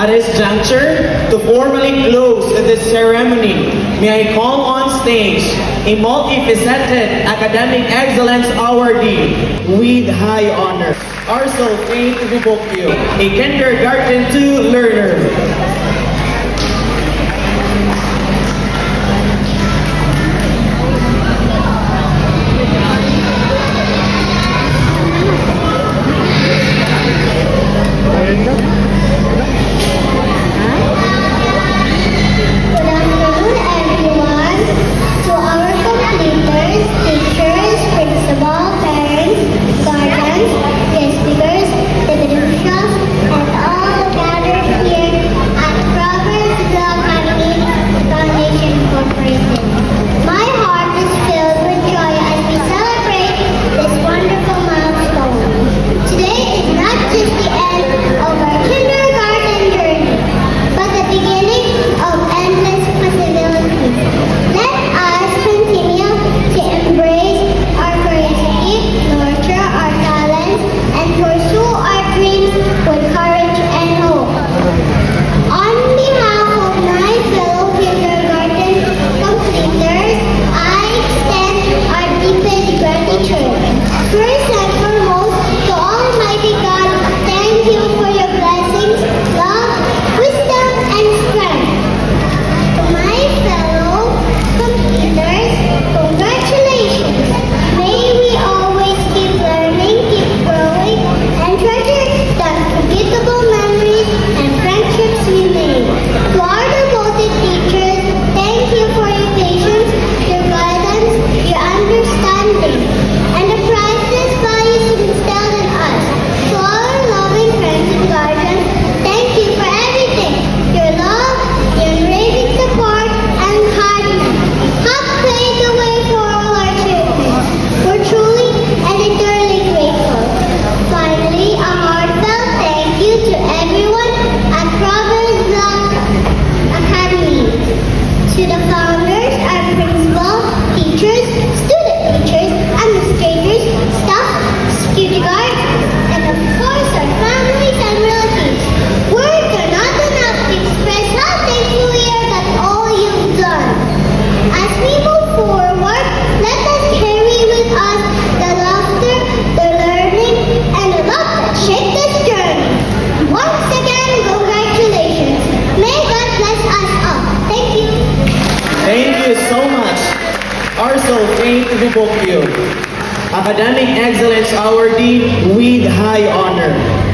At this juncture, to formally close this ceremony, may I call on stage a multifaceted academic excellence awardee with high honor. Arso Faith Vibokyo, a kindergarten 2 learner. Thank you so much, Arso Faith Vibokyo, Academic Excellence Awardee with high honor.